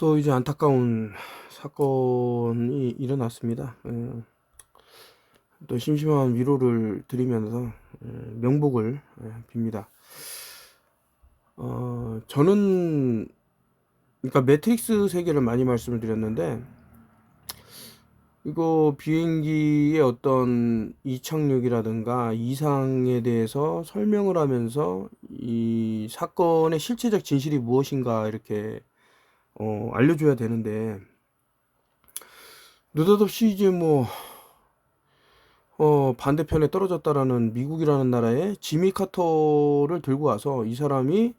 또 이제 안타까운 사건이 일어났습니다. 또 심심한 위로를 드리면서 명복을 빕니다. 저는 그러니까 매트릭스 세계를 많이 말씀을 드렸는데, 이거 비행기의 어떤 이착륙이라든가 이상에 대해서 설명을 하면서 이 사건의 실체적 진실이 무엇인가 이렇게 알려줘야 되는데, 느닷없이 이제 반대편에 떨어졌다라는 미국이라는 나라의 지미 카터를 들고 와서 이 사람이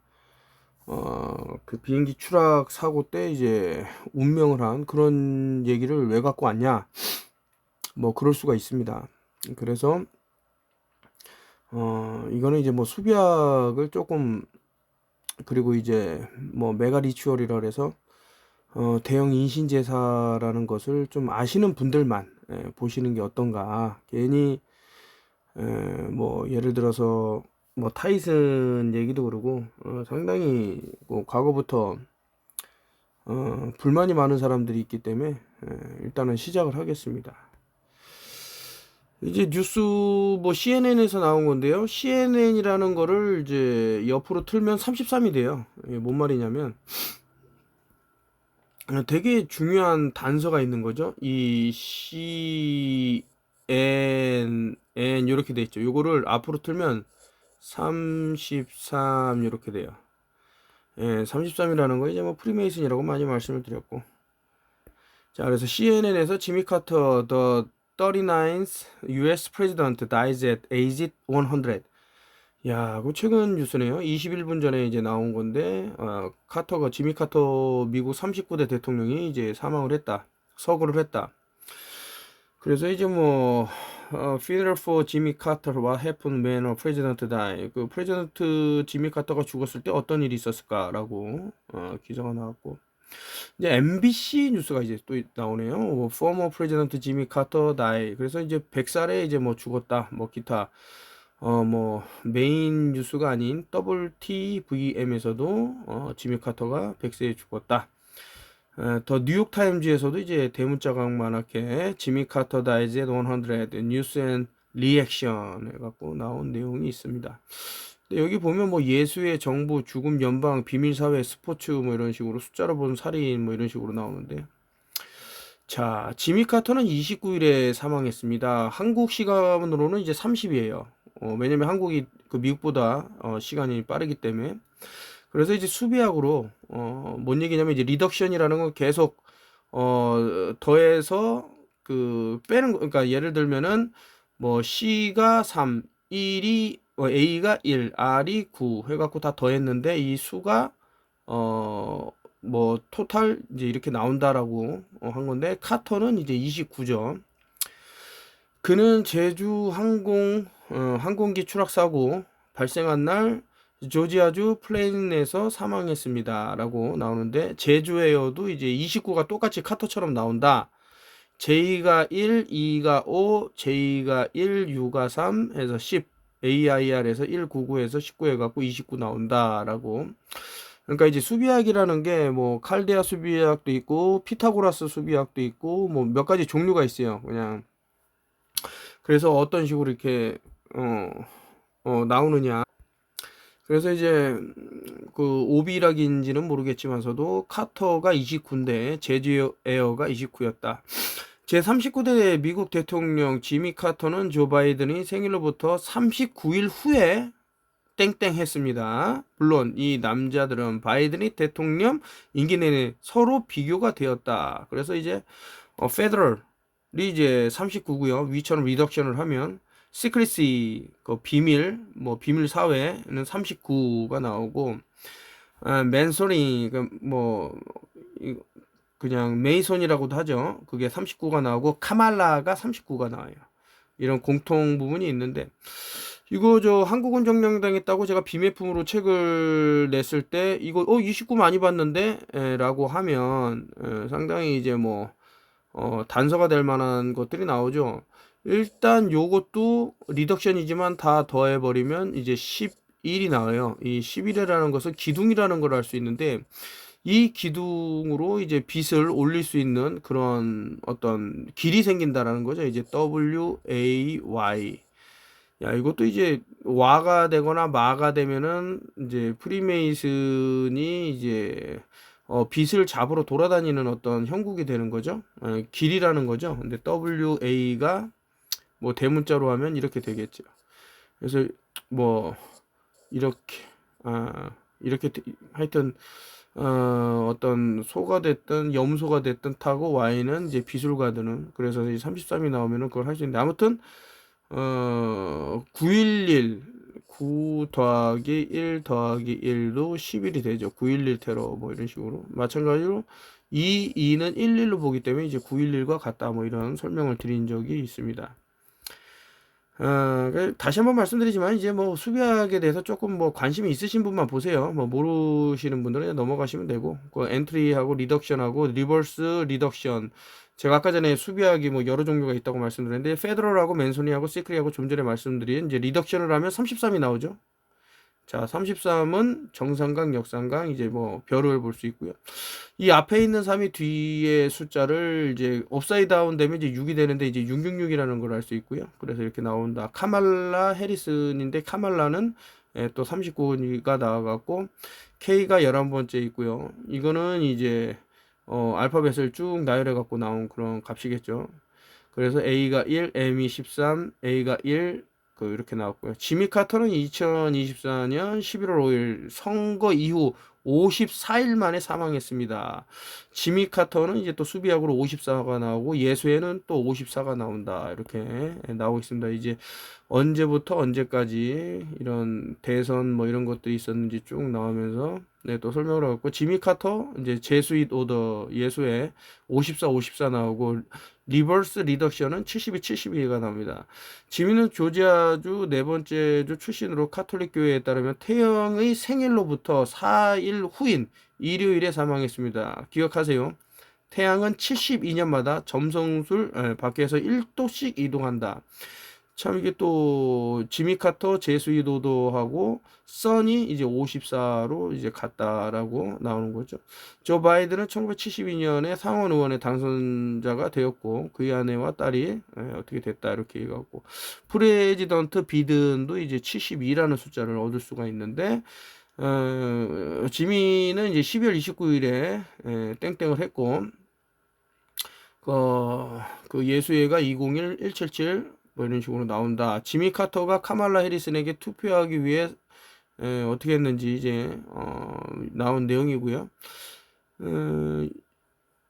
그 비행기 추락 사고 때 이제 운명을 한 그런 얘기를 왜 갖고 왔냐? 뭐 그럴 수가 있습니다. 그래서 이거는 이제 뭐 수비학을 조금, 그리고 이제 뭐 메가 리추얼이라 그래서 대형 인신제사라는 것을 좀 아시는 분들만 보시는 게 어떤가. 괜히 뭐 예를 들어서 뭐 타이슨 얘기도 그러고 상당히 뭐 과거부터 불만이 많은 사람들이 있기 때문에 일단은 시작을 하겠습니다. 이제 뉴스 뭐 CNN에서 나온 건데요. CNN이라는 거를 이제 옆으로 틀면 33이 돼요. 이게 뭔 말이냐면 되게 중요한 단서가 있는 거죠. 이 CN 이렇게 돼 있죠. 요거를 앞으로 틀면 33 이렇게 돼요. 예, 33이라는 거 이제 뭐 프리메이슨이라고 많이 말씀을 드렸고. 자, 그래서 CNN에서 지미 카터 the 39th US President dies at age 100. 야, 그 최근 뉴스네요. 21분 전에 이제 나온 건데, 지미 카터 미국 39대 대통령이 이제 사망을 했다. 서거를 했다. 그래서 이제 funeral for Jimmy Carter, what happened when a president died. 그 프레지던트 지미 카터가 죽었을 때 어떤 일이 있었을까라고 기사가 나왔고, 이제 MBC 뉴스가 이제 또 나오네요. former president Jimmy Carter died. 그래서 이제 100살에 이제 뭐 죽었다. 뭐 기타 메인 뉴스가 아닌 WTVM에서도 지미 카터가 100세에 죽었다. 더 뉴욕 타임즈에서도 이제 대문자각만하게 지미 카터 다이즈 at 100 뉴스 앤 리액션 해갖고 나온 내용이 있습니다. 근데 여기 보면 뭐 예수의 정부, 죽음, 연방, 비밀사회, 스포츠 뭐 이런 식으로 숫자로 본 살인 뭐 이런 식으로 나오는데, 자, 지미 카터는 29일에 사망했습니다. 한국 시간으로는 이제 30이에요. 왜냐면 한국이 그 미국보다 시간이 빠르기 때문에. 그래서 이제 수비학으로 뭔 얘기냐면 이제 리덕션이라는 건 계속 더해서 그 빼는 거. 그러니까 예를 들면은 뭐 C가 3, 1이 A가 1, R이 9 해갖고 다 더했는데 이 수가 뭐 토탈 이제 이렇게 나온다라고 한 건데, 카터는 이제 29점. 그는 제주 항공기 추락 사고 발생한 날 조지아주 플레인에서 사망했습니다 라고 나오는데, 제주에어도 이제 29가 똑같이 카터처럼 나온다. J가 1, E가 5, J가 1, U가 3 해서 10, AIR에서 199에서 19 해갖고 29 나온다라고. 그러니까 이제 수비학이라는 게 뭐 칼데아 수비학도 있고 피타고라스 수비학도 있고 뭐 몇 가지 종류가 있어요. 그냥 그래서 어떤 식으로 이렇게 나오느냐. 그래서 이제 그 오비락인지는 모르겠지만서도 카터가 29인데 제주 에어가 29였다. 제39대 미국 대통령 지미 카터는 조 바이든이 생일로부터 39일 후에 땡땡 했습니다. 물론 이 남자들은 바이든이 대통령 임기 내내 서로 비교가 되었다. 그래서 이제 페더럴이 이제 39고요. 위처럼 리덕션을 하면 시크리시 그 비밀 비밀 사회는 39가 나오고, 맨소니 그냥 메이손이라고도 하죠. 그게 39가 나오고 카말라가 39가 나와요. 이런 공통 부분이 있는데, 이거 저 한국은 정량당했다고 제가 비매품으로 책을 냈을 때 이거 29 많이 봤는데 라고 하면 상당히 이제 단서가 될 만한 것들이 나오죠. 일단 요것도 리덕션이지만 다 더해버리면 이제 11이 나와요. 이 11이라는 것은 기둥이라는 걸 알 수 있는데, 이 기둥으로 이제 빛을 올릴 수 있는 그런 어떤 길이 생긴다라는 거죠. 이제 WAY. 야, 이것도 이제 와가 되거나 마가 되면은 이제 프리메이슨이 이제 빛을 잡으러 돌아다니는 어떤 형국이 되는 거죠. 길이라는 거죠. 근데 WA가 뭐 대문자로 하면 이렇게 되겠죠. 그래서 뭐 이렇게 이렇게 하여튼 어떤 소가 됐든 염소가 됐든 타고 Y는 이제 빛을 가드는, 그래서 33이 나오면은 그걸 할 수 있는데, 아무튼 911 9 더하기 1 더하기 1도 11이 되죠. 911 테러 뭐 이런 식으로. 마찬가지로 2는 11로 보기 때문에 이제 911과 같다 뭐 이런 설명을 드린 적이 있습니다. 다시 한번 말씀드리지만 이제 뭐 수비학에 대해서 조금 뭐 관심이 있으신 분만 보세요. 뭐 모르시는 분들은 그냥 넘어가시면 되고, 그 엔트리하고 리덕션하고 리버스 리덕션, 제가 아까 전에 수비학이 뭐 여러 종류가 있다고 말씀드렸는데, 페더럴하고 맨소니하고 시크리하고 좀 전에 말씀드린 이제 리덕션을 하면 33이 나오죠. 자, 33은 정삼각, 역삼각, 이제 뭐 별을 볼 수 있고요. 이 앞에 있는 3이 뒤에 숫자를 이제 업사이드 다운 되면 이제 6이 되는데 이제 666이라는 걸 알 수 있고요. 그래서 이렇게 나온다. 카말라 해리슨인데 카말라는 또 39가 나와갖고 K가 11번째 있고요. 이거는 이제 알파벳을 쭉 나열해 갖고 나온 그런 값이겠죠. 그래서 A가 1, M이 13, A가 1, 이렇게 나왔고요. 지미 카터는 2024년 11월 5일 선거 이후 54일 만에 사망했습니다. 지미 카터는 이제 또 수비약으로 54가 나오고 예수에는 또 54가 나온다. 이렇게 나오고 있습니다. 이제 언제부터 언제까지 이런 대선 뭐 이런 것들이 있었는지 쭉 나오면서 또 설명을 하고, 지미 카터 이제 제수잇 오더 예수에 54, 54 나오고, 리버스 리덕션은 72, 72가 나옵니다. 지미는 조지아주 네 번째 주 출신으로 카톨릭 교회에 따르면 태영의 생일로부터 4일 후인 일요일에 사망했습니다. 기억하세요. 태양은 72년마다 점성술 밖에서 1도씩 이동한다. 참 이게 또 지미 카터 제수이 도도하고 선이 이제 54로 이제 같다라고 나오는 거죠. 조 바이든은 1972년에 상원 의원의 당선자가 되었고 그의 아내와 딸이 어떻게 됐다 이렇게 얘기하고, 프레지던트 비든도 이제 72라는 숫자를 얻을 수가 있는데, 지미는 이제 12월 29일에 땡땡을 했고, 그 예수회가 201 177 뭐 이런 식으로 나온다. 지미 카터가 카말라 해리슨에게 투표하기 위해 어떻게 했는지 이제 나온 내용이고요.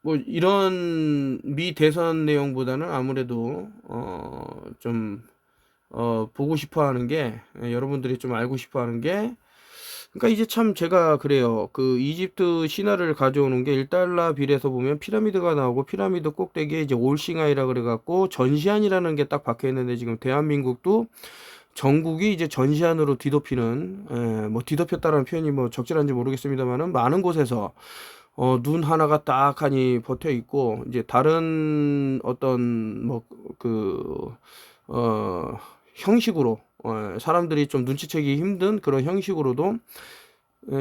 뭐 이런 미 대선 내용보다는 아무래도 좀 보고 싶어 하는 게, 여러분들이 좀 알고 싶어 하는 게, 그러니까 이제 참 제가 그래요. 그 이집트 신화를 가져오는 게 1달러 빌에서 보면 피라미드가 나오고, 피라미드 꼭대기에 이제 올싱아이라 그래갖고 전시안이라는 게 딱 박혀 있는데, 지금 대한민국도 전국이 이제 전시안으로 뒤덮이는, 뭐 뒤덮였다라는 표현이 뭐 적절한지 모르겠습니다만은, 많은 곳에서 눈 하나가 딱 하니 버텨 있고, 이제 다른 어떤 뭐 형식으로 사람들이 좀 눈치채기 힘든 그런 형식으로도,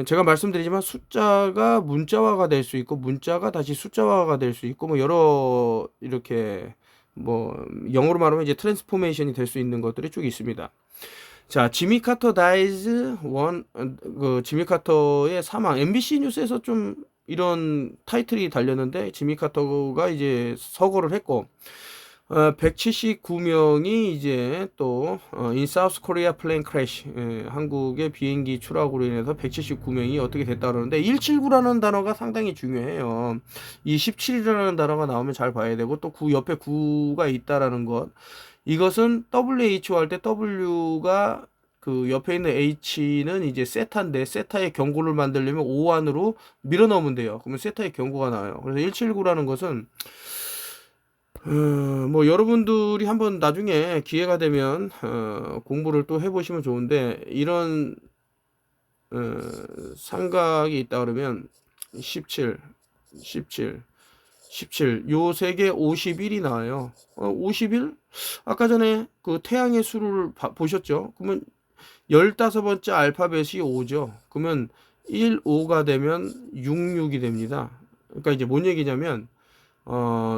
제가 말씀드리지만 숫자가 문자화가 될 수 있고 문자가 다시 숫자화가 될 수 있고 뭐 여러 이렇게 뭐 영어로 말하면 이제 트랜스포메이션이 될 수 있는 것들이 쭉 있습니다. 자, 지미 카터 다이즈 원, 지미 카터의 사망. MBC 뉴스에서 좀 이런 타이틀이 달렸는데, 지미 카터가 이제 서거를 했고, 179명이 이제 또 in South Korea plane crash, 한국의 비행기 추락으로 인해서 179명이 어떻게 됐다 그러는데, 179라는 단어가 상당히 중요해요. 이 17이라는 단어가 나오면 잘 봐야 되고, 또 9 옆에 9가 있다라는 것. 이것은 WHO 할 때 W가 그 옆에 있는 H는 이제 세타인데, 세타의 경고를 만들려면 O 안으로 밀어 넣으면 돼요. 그러면 세타의 경고가 나와요. 그래서 179라는 것은 뭐 여러분들이 한번 나중에 기회가 되면 공부를 또 해보시면 좋은데, 이런 삼각이 있다 그러면 17, 17, 17, 요 세 개 51이 나와요. 51? 아까 전에 그 태양의 수를 보셨죠? 그러면 15번째 알파벳이 5죠. 그러면 15가 되면 66이 됩니다. 그러니까 이제 뭔 얘기냐면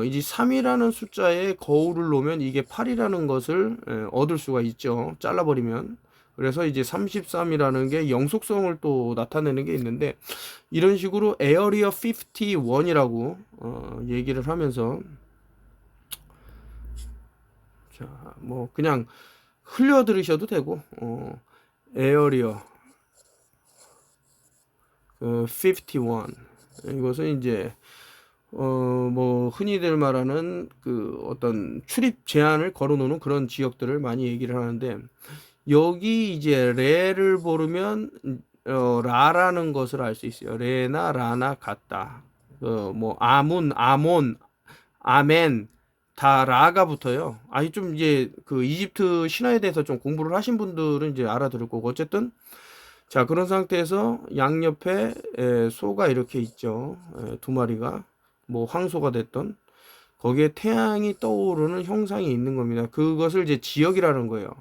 이제 3이라는 숫자에 거울을 놓으면 이게 8이라는 것을 얻을 수가 있죠. 잘라버리면. 그래서 이제 33이라는 게 영속성을 또 나타내는 게 있는데, 이런 식으로 에어리어 51이라고 얘기를 하면서, 자, 뭐 그냥 흘려 들으셔도 되고, 에어리어 51, 이것은 이제 뭐 흔히들 말하는 그 어떤 출입 제한을 걸어놓는 그런 지역들을 많이 얘기를 하는데, 여기 이제 레를 모르면 라라는 것을 알 수 있어요. 레나 라나 같다. 뭐 아문, 아몬, 아멘 다 라가 붙어요. 아니 좀 이제 그 이집트 신화에 대해서 좀 공부를 하신 분들은 이제 알아들을 거고, 어쨌든 자, 그런 상태에서 양옆에 소가 이렇게 있죠. 두 마리가 뭐 황소가 됐던, 거기에 태양이 떠오르는 형상이 있는 겁니다. 그것을 이제 지역이라는 거예요.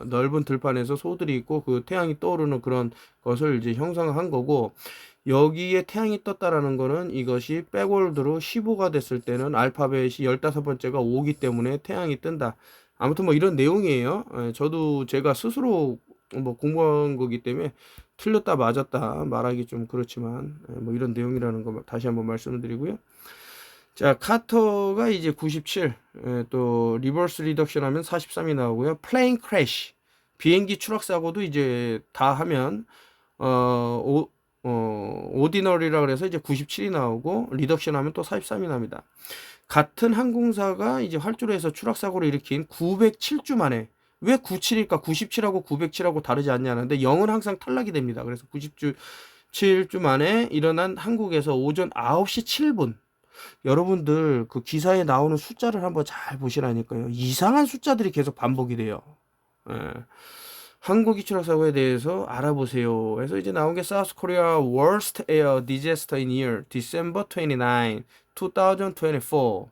넓은 들판에서 소들이 있고 그 태양이 떠오르는 그런 것을 이제 형상한 거고, 여기에 태양이 떴다라는 거는 이것이 백월드로 15가 됐을 때는 알파벳이 15번째가 5기 때문에 태양이 뜬다. 아무튼 뭐 이런 내용이에요. 저도 제가 스스로 뭐 공부한 거기 때문에 틀렸다 맞았다 말하기 좀 그렇지만, 뭐 이런 내용이라는 거 다시 한번 말씀을 드리고요. 자, 카터가 이제 97, 또 리버스 리덕션 하면 43이 나오고요. 플레인 크래시, 비행기 추락 사고도 이제 다 하면 오디너리라 그래서 이제 97이 나오고, 리덕션 하면 또 43이 납니다. 같은 항공사가 이제 활주로에서 추락 사고를 일으킨 907주 만에, 왜 97일까? 97하고 907하고 다르지 않냐는데 0은 항상 탈락이 됩니다. 그래서 97주 만에 일어난 한국에서 오전 9시 7분. 여러분들 그 기사에 나오는 숫자를 한번 잘 보시라니까요. 이상한 숫자들이 계속 반복이 돼요. 예. 한국이 추락 사고에 대해서 알아보세요. 그래서 이제 나온 게 South Korea Worst Air Disaster in Year December 29, 2024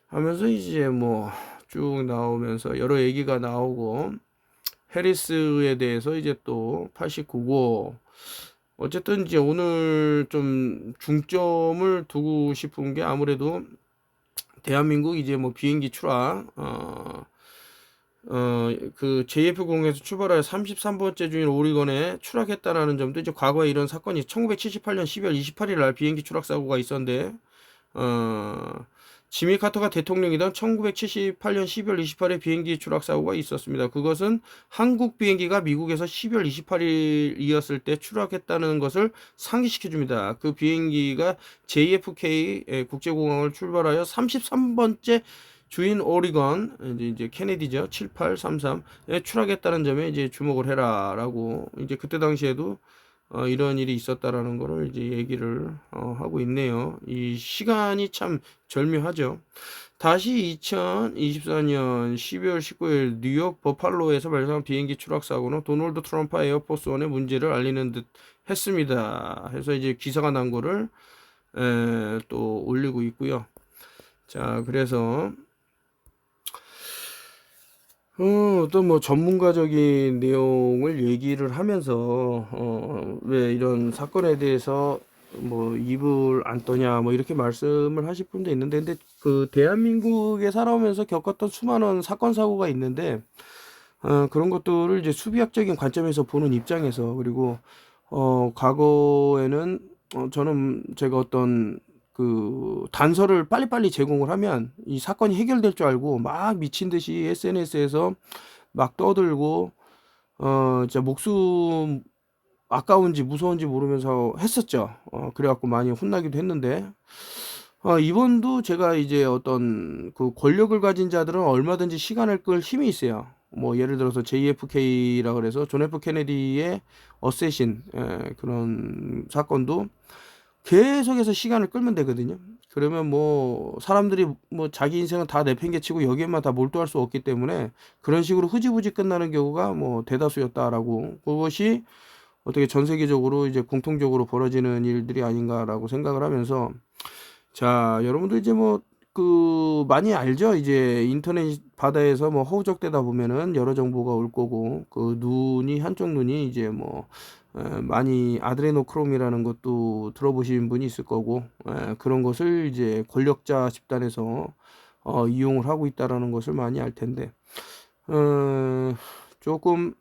하면서 이제 뭐 쭉 나오면서 여러 얘기가 나오고, 해리스에 대해서 이제 또 89고, 어쨌든 이제 오늘 좀 중점을 두고 싶은 게 아무래도 대한민국 이제 뭐 비행기 추락, 그 JF0에서 출발하여 33번째 중인 오리건에 추락했다라는 점도, 이제 과거에 이런 사건이 1978년 12월 28일 날 비행기 추락 사고가 있었는데, 지미 카터가 대통령이던 1978년 12월 28일 비행기 추락 사고가 있었습니다. 그것은 한국 비행기가 미국에서 12월 28일이었을 때 추락했다는 것을 상기시켜 줍니다. 그 비행기가 JFK 국제공항을 출발하여 33번째 주인 오리건, 이제 케네디죠. 7833에 추락했다는 점에 이제 주목을 해라라고, 이제 그때 당시에도 이런 일이 있었다라는 거를 이제 얘기를 하고 있네요. 이 시간이 참 절묘하죠. 다시 2024년 12월 19일 뉴욕 버팔로에서 발생한 비행기 추락 사고는 도널드 트럼프 에어포스원의 문제를 알리는 듯 했습니다. 해서 이제 기사가 난 거를 또 올리고 있고요. 자, 그래서 또 뭐 전문가적인 내용을 얘기를 하면서 왜 이런 사건에 대해서 뭐 입을 안 떠냐 뭐 이렇게 말씀을 하실 분도 있는데, 근데 그 대한민국에 살아오면서 겪었던 수많은 사건 사고가 있는데, 그런 것들을 이제 수비학적인 관점에서 보는 입장에서, 그리고 과거에는 저는 제가 어떤 그 단서를 빨리빨리 제공을 하면 이 사건이 해결될 줄 알고 막 미친 듯이 SNS에서 막 떠들고 진짜 목숨 아까운지 무서운지 모르면서 했었죠. 그래갖고 많이 혼나기도 했는데, 이번도 제가 이제 어떤 그 권력을 가진 자들은 얼마든지 시간을 끌 힘이 있어요. 뭐 예를 들어서 JFK라 그래서 존 F 케네디의 어쌔신, 그런 사건도 계속해서 시간을 끌면 되거든요. 그러면 뭐 사람들이 뭐 자기 인생은 다 내팽개치고 여기에만 다 몰두할 수 없기 때문에 그런 식으로 흐지부지 끝나는 경우가 뭐 대다수였다라고, 그것이 어떻게 전 세계적으로 이제 공통적으로 벌어지는 일들이 아닌가라고 생각을 하면서, 자, 여러분들 이제 뭐 많이 알죠. 이제 인터넷 바다에서 뭐 허우적대다 보면은 여러 정보가 올 거고, 그 눈이, 한쪽 눈이 이제 뭐, 많이 아드레노크롬이라는 것도 들어보신 분이 있을 거고, 그런 것을 이제 권력자 집단에서 이용을 하고 있다라는 것을 많이 알 텐데, 어, 조금,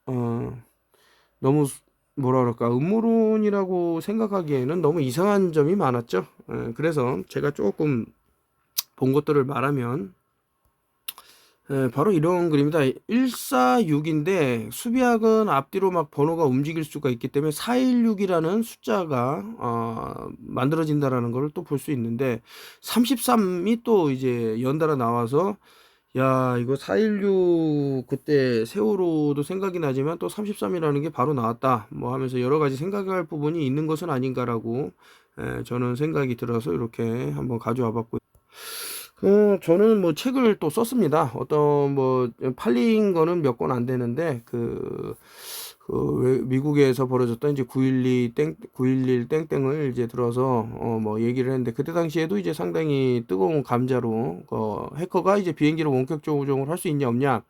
어, 너무 뭐라 그럴까, 음모론이라고 생각하기에는 너무 이상한 점이 많았죠. 그래서 제가 조금 본 것들을 말하면, 바로 이런 그림이다. 146인데 수비학은 앞뒤로 막 번호가 움직일 수가 있기 때문에 416이라는 숫자가 만들어진다라는 걸 또 볼 수 있는데, 33이 또 이제 연달아 나와서, 야, 이거 416 그때 세월호도 생각이 나지만 또 33이라는 게 바로 나왔다 뭐 하면서 여러 가지 생각할 부분이 있는 것은 아닌가라고, 저는 생각이 들어서 이렇게 한번 가져와 봤고요. 저는 뭐 책을 또 썼습니다. 어떤 뭐 팔린 거는 몇 권 안 되는데, 미국에서 벌어졌던 이제 911 땡땡을 이제 들어서 뭐 얘기를 했는데, 그때 당시에도 이제 상당히 뜨거운 감자로, 해커가 이제 비행기를 원격 조종을 할 수 있냐 없냐.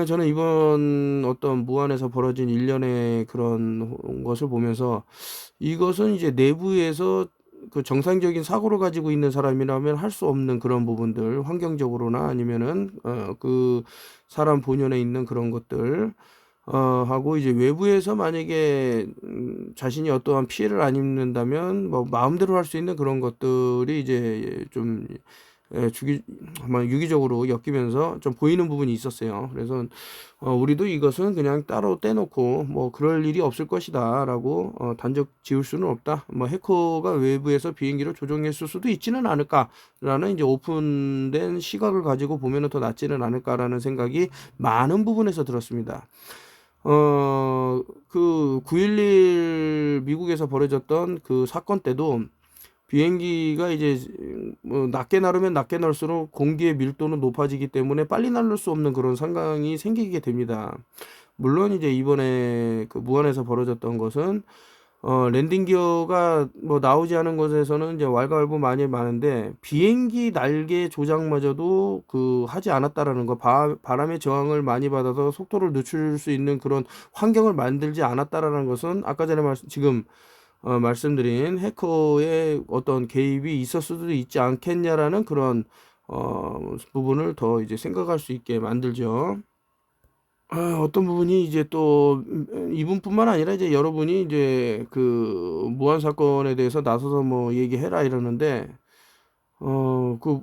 저는 이번 어떤 무안에서 벌어진 일련의 그런 것을 보면서, 이것은 이제 내부에서 그 정상적인 사고를 가지고 있는 사람이라면 할 수 없는 그런 부분들, 환경적으로나 아니면은 그 사람 본연에 있는 그런 것들, 하고 이제 외부에서 만약에 자신이 어떠한 피해를 안 입는다면 뭐 마음대로 할 수 있는 그런 것들이 이제 좀 아마 유기적으로 엮이면서 좀 보이는 부분이 있었어요. 그래서 우리도 이것은 그냥 따로 떼놓고 뭐 그럴 일이 없을 것이다라고 단정 지을 수는 없다. 뭐 해커가 외부에서 비행기를 조종했을 수도 있지는 않을까라는 이제 오픈된 시각을 가지고 보면은 더 낫지는 않을까라는 생각이 많은 부분에서 들었습니다. 그 9.11 미국에서 벌어졌던 그 사건 때도 비행기가 이제 뭐 낮게 나르면 낮게 날수록 공기의 밀도는 높아지기 때문에 빨리 날릴 수 없는 그런 상황이 생기게 됩니다. 물론 이제 이번에 그 무안에서 벌어졌던 것은 랜딩 기어가 뭐 나오지 않은 곳에서는 이제 왈가왈부 많이 많은데, 비행기 날개 조작마저도 하지 않았다라는 거, 바람의 저항을 많이 받아서 속도를 늦출 수 있는 그런 환경을 만들지 않았다라는 것은, 아까 전에 지금 말씀드린 해커의 어떤 개입이 있을 수도 있지 않겠냐라는 그런 부분을 더 이제 생각할 수 있게 만들죠. 어떤 부분이 이제 또 이분뿐만 아니라 이제 여러분이 이제 그 무한 사건에 대해서 나서서 뭐 얘기해라 이러는데, 그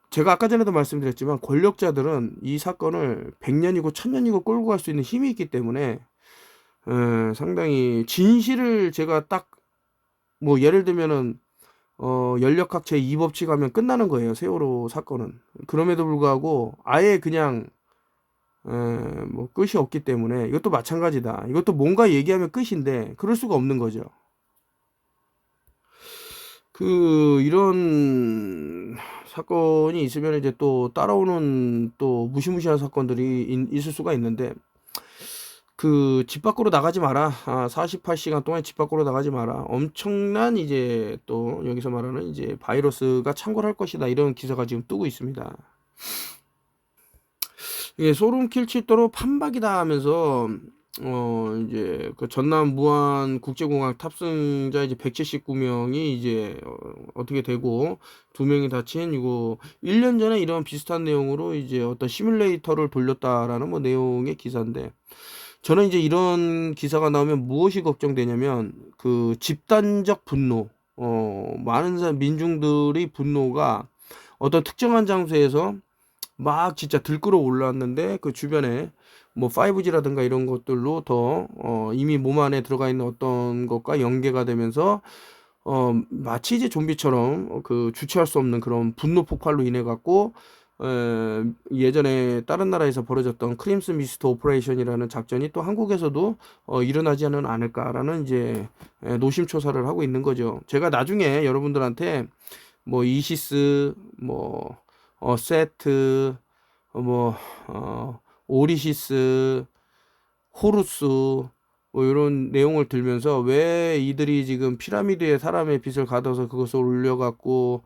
제가 아까 전에도 말씀드렸지만 권력자들은 이 사건을 100년이고 1000년이고 끌고 갈 수 있는 힘이 있기 때문에, 상당히 진실을 제가 딱 뭐 예를 들면은 연력학 제2법칙 하면 끝나는 거예요, 세월호 사건은. 그럼에도 불구하고 아예 그냥 뭐 끝이 없기 때문에, 이것도 마찬가지다. 이것도 뭔가 얘기하면 끝인데 그럴 수가 없는 거죠. 이런 사건이 있으면 이제 또 따라오는 또 무시무시한 사건들이 있을 수가 있는데, 집 밖으로 나가지 마라. 48시간 동안 집 밖으로 나가지 마라. 엄청난 이제 또 여기서 말하는 이제 바이러스가 창궐할 것이다. 이런 기사가 지금 뜨고 있습니다. 이게 소름 끼칠도록 판박이다 하면서 이제 그 전남 무안 국제공항 탑승자 이제 179명이 이제 어떻게 되고 2명이 다친, 이거 1년 전에 이런 비슷한 내용으로 이제 어떤 시뮬레이터를 돌렸다라는 뭐 내용의 기사인데, 저는 이제 이런 기사가 나오면 무엇이 걱정되냐면 그 집단적 분노, 많은 민중들의 분노가 어떤 특정한 장소에서 막 진짜 들끓어 올랐는데, 그 주변에 뭐 5G라든가 이런 것들로 더 이미 몸 안에 들어가 있는 어떤 것과 연계가 되면서 마치 이제 좀비처럼 주체할 수 없는 그런 분노 폭발로 인해 갖고, 예전에 다른 나라에서 벌어졌던 크림슨 미스트 오퍼레이션이라는 작전이 또 한국에서도 일어나지는 않을까라는 이제 노심초사를 하고 있는 거죠. 제가 나중에 여러분들한테 뭐 이시스, 뭐 세트, 뭐 오리시스, 호루스, 뭐 이런 내용을 들면서 왜 이들이 지금 피라미드에 사람의 빛을 가둬서 그것을 올려갖고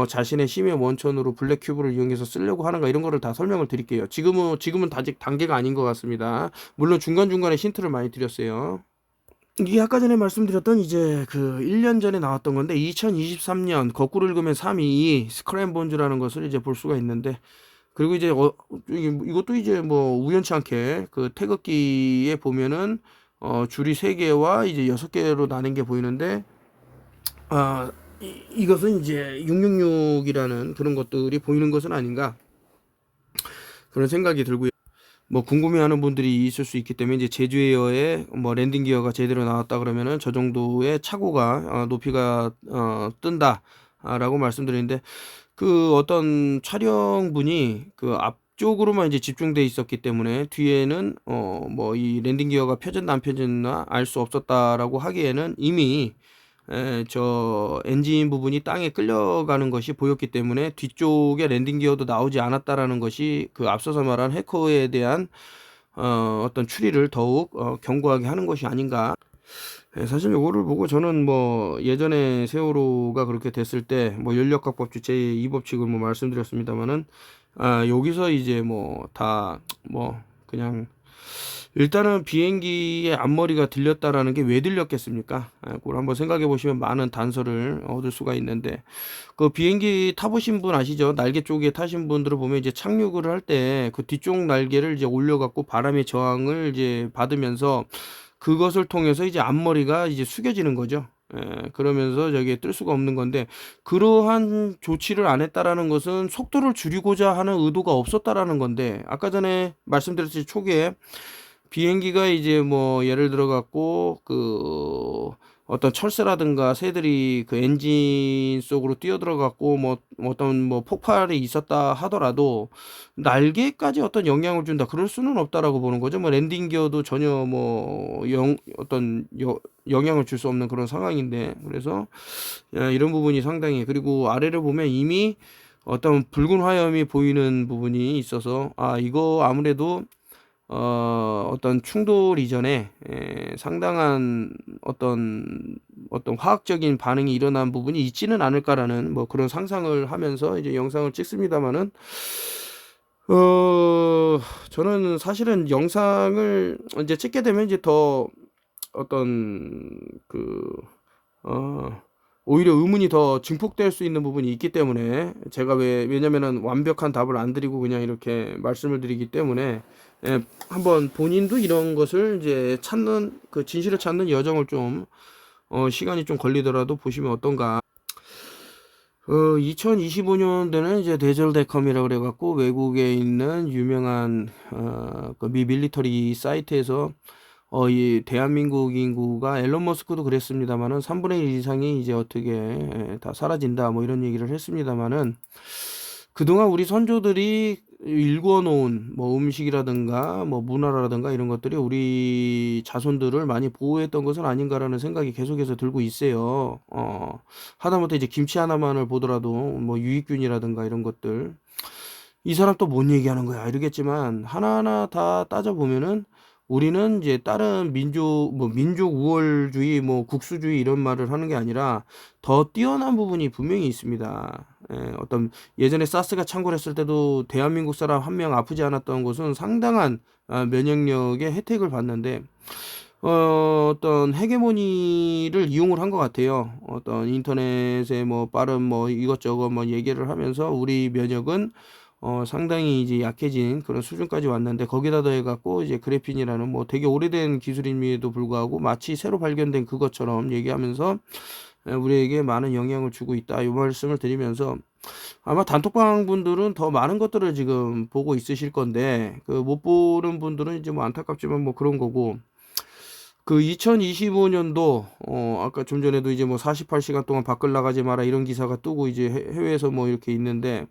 자신의 힘의 원천으로 블랙 큐브를 이용해서 쓰려고 하는가 이런 거를 다 설명을 드릴게요. 지금은 아직 단계가 아닌 것 같습니다. 물론 중간중간에 힌트를 많이 드렸어요. 이게 아까 전에 말씀드렸던 이제 그 1년 전에 나왔던 건데 2023년 거꾸로 읽으면 322 스크램본즈라는 것을 이제 볼 수가 있는데 그리고 이제 이것도 이제 뭐 우연치 않게 그 태극기에 보면은 줄이 3개와 이제 6개로 나뉜 게 보이는데 이것은 이제 666이라는 그런 것들이 보이는 것은 아닌가 그런 생각이 들고요. 뭐 궁금해하는 분들이 있을 수 있기 때문에 이제 제주에어에 뭐 랜딩 기어가 제대로 나왔다 그러면은 저 정도의 착오가 높이가 뜬다라고 말씀드리는데 그 어떤 촬영분이 그 앞쪽으로만 이제 집중돼 있었기 때문에 뒤에는 뭐 이 랜딩 기어가 펴졌나 안 펴졌나 알 수 없었다라고 하기에는 이미 저 엔진 부분이 땅에 끌려가는 것이 보였기 때문에 뒤쪽에 랜딩 기어도 나오지 않았다라는 것이 그 앞서서 말한 해커에 대한 어떤 추리를 더욱 견고하게 하는 것이 아닌가. 사실 요거를 보고 저는 뭐 예전에 세월호가 그렇게 됐을 때 뭐 연력학법칙 제2법칙을 뭐 말씀드렸습니다만은 여기서 이제 뭐 다 뭐 그냥 일단은 비행기의 앞머리가 들렸다라는 게 왜 들렸겠습니까? 그걸 한번 생각해 보시면 많은 단서를 얻을 수가 있는데 그 비행기 타보신 분 아시죠? 날개 쪽에 타신 분들을 보면 이제 착륙을 할 때 그 뒤쪽 날개를 이제 올려갖고 바람의 저항을 이제 받으면서 그것을 통해서 이제 앞머리가 이제 숙여지는 거죠. 그러면서 저기에 뜰 수가 없는 건데 그러한 조치를 안 했다라는 것은 속도를 줄이고자 하는 의도가 없었다라는 건데 아까 전에 말씀드렸듯이 초기에 비행기가 이제 뭐 예를 들어 갖고 그 어떤 철새라든가 새들이 그 엔진 속으로 뛰어들어 갖고 뭐 어떤 뭐 폭발이 있었다 하더라도 날개까지 어떤 영향을 준다 그럴 수는 없다라고 보는 거죠. 뭐 랜딩 기어도 전혀 뭐 어떤 영향을 줄 수 없는 그런 상황인데 그래서 이런 부분이 상당히 그리고 아래를 보면 이미 어떤 붉은 화염이 보이는 부분이 있어서 이거 아무래도 어떤 충돌 이전에 상당한 어떤 화학적인 반응이 일어난 부분이 있지는 않을까라는 뭐 그런 상상을 하면서 이제 영상을 찍습니다만은 저는 사실은 영상을 이제 찍게 되면 이제 더 어떤 오히려 의문이 더 증폭될 수 있는 부분이 있기 때문에 제가 왜냐면은 완벽한 답을 안 드리고 그냥 이렇게 말씀을 드리기 때문에 한번 본인도 이런 것을 이제 찾는 그 진실을 찾는 여정을 좀 시간이 좀 걸리더라도 보시면 어떤가. 2025년도는 이제 데젤데컴이라고 그래갖고 외국에 있는 유명한 그미 밀리터리 사이트에서 이 대한민국 인구가 앨런 머스크도 그랬습니다만은 3분의 1 이상이 이제 어떻게 다 사라진다 뭐 이런 얘기를 했습니다만은 그동안 우리 선조들이 일궈 놓은 뭐 음식이라든가 뭐 문화라든가 이런 것들이 우리 자손들을 많이 보호했던 것은 아닌가라는 생각이 계속해서 들고 있어요. 하다못해 이제 김치 하나만을 보더라도 뭐 유익균이라든가 이런 것들 이 사람 또 뭔 얘기하는 거야 이러겠지만 하나하나 다 따져보면은 우리는 이제 다른 민족 우월주의 뭐 국수주의 이런 말을 하는 게 아니라 더 뛰어난 부분이 분명히 있습니다. 어떤 예전에 사스가 창궐했을 때도 대한민국 사람 한 명 아프지 않았던 것은 상당한 면역력의 혜택을 받는데 어떤 헤게모니를 이용을 한 것 같아요. 어떤 인터넷에 뭐 빠른 뭐 이것저것 뭐 얘기를 하면서 우리 면역은 상당히 이제 약해진 그런 수준까지 왔는데 거기다 더해갖고 이제 그래핀이라는 뭐 되게 오래된 기술임에도 불구하고 마치 새로 발견된 그것처럼 얘기하면서 우리에게 많은 영향을 주고 있다. 이 말씀을 드리면서 아마 단톡방 분들은 더 많은 것들을 지금 보고 있으실 건데 그 못 보는 분들은 이제 뭐 안타깝지만 뭐 그런 거고 그 2025년도 아까 좀 전에도 이제 뭐 48시간 동안 밖을 나가지 마라 이런 기사가 뜨고 이제 해외에서 뭐 이렇게 있는데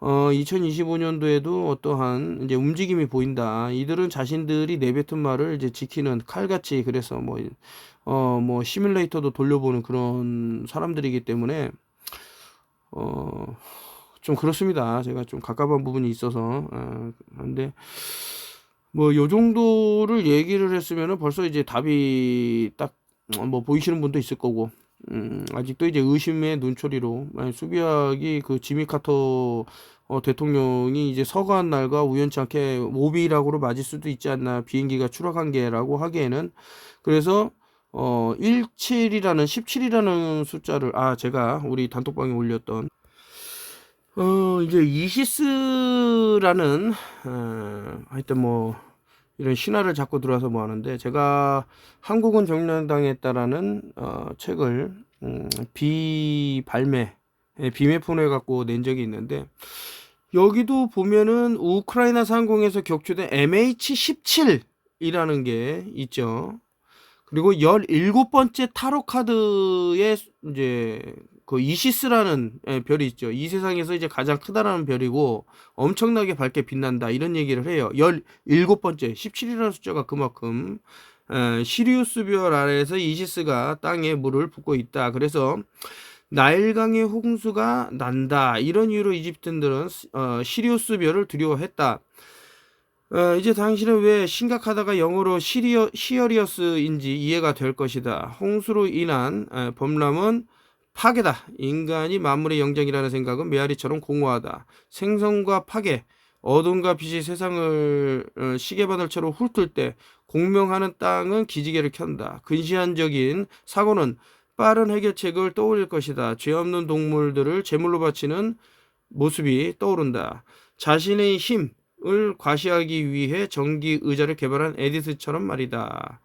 2025년도에도 어떠한 이제 움직임이 보인다. 이들은 자신들이 내뱉은 말을 이제 지키는 칼같이 그래서 뭐 시뮬레이터도 돌려보는 그런 사람들이기 때문에 좀 그렇습니다. 제가 좀 갑갑한 부분이 있어서 근데 뭐 요 정도를 얘기를 했으면은 벌써 이제 답이 딱 뭐 보이시는 분도 있을 거고, 아직도 이제 의심의 눈초리로 만약 수비학이 그 지미 카터 대통령이 이제 서거한 날과 우연치 않게 모비락으로 맞을 수도 있지 않나, 비행기가 추락한 게라고 하기에는. 그래서 17이라는 숫자를, 제가 우리 단톡방에 올렸던 이제 이시스라는 하여튼 뭐 이런 신화를 자꾸 들어와서 뭐 하는데, 제가 한국은 정년당했다라는 책을 비발매 비매폰해 갖고 낸 적이 있는데, 여기도 보면은 우크라이나 상공에서 격추된 MH17이라는 게 있죠. 그리고 17번째 타로 카드에 이제 그 이시스라는 별이 있죠. 이 세상에서 이제 가장 크다라는 별이고 엄청나게 밝게 빛난다, 이런 얘기를 해요. 17번째 17이라는 숫자가 그만큼 시리우스 별 아래에서 이시스가 땅에 물을 붓고 있다. 그래서 나일강의 홍수가 난다, 이런 이유로 이집트인들은 시리우스 별을 두려워했다. 이제 당신은 왜 심각하다가 영어로 시어리어스인지 이해가 될 것이다. 홍수로 인한 범람은 파괴다. 인간이 만물의 영장이라는 생각은 메아리처럼 공허하다. 생성과 파괴, 어둠과 빛이 세상을 시계바늘처럼 훑을 때 공명하는 땅은 기지개를 켠다. 근시안적인 사고는 빠른 해결책을 떠올릴 것이다. 죄 없는 동물들을 제물로 바치는 모습이 떠오른다. 자신의 힘을 과시하기 위해 전기 의자를 개발한 에디슨처럼 말이다.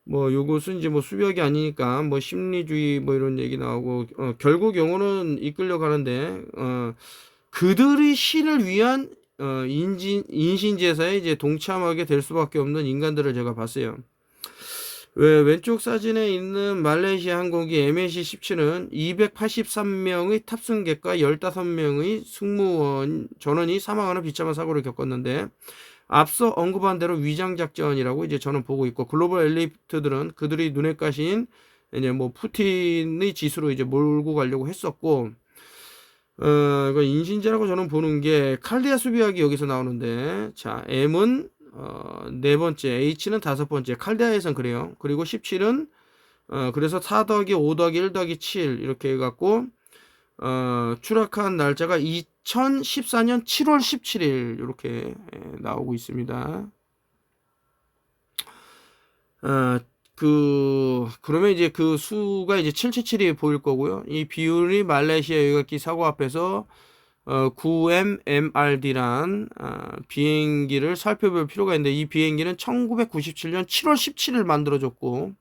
뭐 요것은 이제 뭐 수비학이 아니니까 뭐 심리주의 뭐 이런 얘기 나오고, 결국 영어는 이끌려 가는데, 그들의 신을 위한 인신제사에 이제 동참하게 될 수밖에 없는 인간들을 제가 봤어요. 왜 왼쪽 사진에 있는 말레이시아 항공기 MH17은 283명의 탑승객과 15명의 승무원 전원이 사망하는 비참한 사고를 겪었는데, 앞서 언급한 대로 위장 작전이라고 이제 저는 보고 있고, 글로벌 엘리트들은 그들이 눈에 까신 이제 뭐 푸틴의 지수로 이제 몰고 가려고 했었고, 그 인신제라고 저는 보는 게 칼디아 수비학이 여기서 나오는데, 자, M은 네 번째, H는 다섯 번째, 칼디아에선 그래요. 그리고 17은 그래서 4 더하기 5 더하기 1 더하기 7 이렇게 해갖고 추락한 날짜가 2014년 7월 17일 이렇게 나오고 있습니다. 그러면 이제 그 수가 이제 777이 보일 거고요. 이 비율이 말레이시아 여객기 사고 앞에서 9MMRD란 비행기를 살펴볼 필요가 있는데, 이 비행기는 1997년 7월 17일 만들어졌고,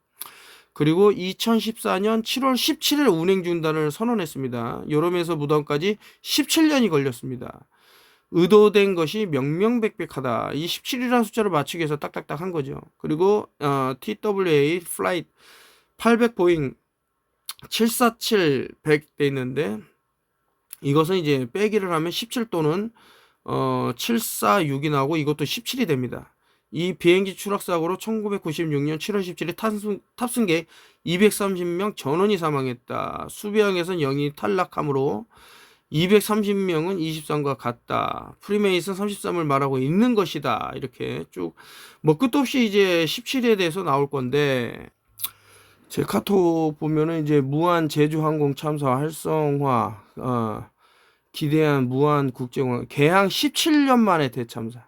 그리고 2014년 7월 17일 운행 중단을 선언했습니다. 요럼에서 무덤까지 17년이 걸렸습니다. 의도된 것이 명명백백하다. 이 17이라는 숫자를 맞추기 위해서 딱딱딱 한 거죠. 그리고 TWA 플라이트 800 보잉 747-100 돼 있는데, 이것은 이제 빼기를 하면 17 또는 746이 나오고, 이것도 17이 됩니다. 이 비행기 추락 사고로 1996년 7월 17일 탑승객 230명 전원이 사망했다. 수비항에선 0이 탈락하므로 230명은 23과 같다. 프리메이슨 33을 말하고 있는 것이다. 이렇게 쭉 뭐 끝도 없이 이제 17에 대해서 나올 건데, 제 카톡 보면은 이제 무한 제주항공 참사 활성화, 기대한 무한 국제공항 개항 17년 만에 대참사.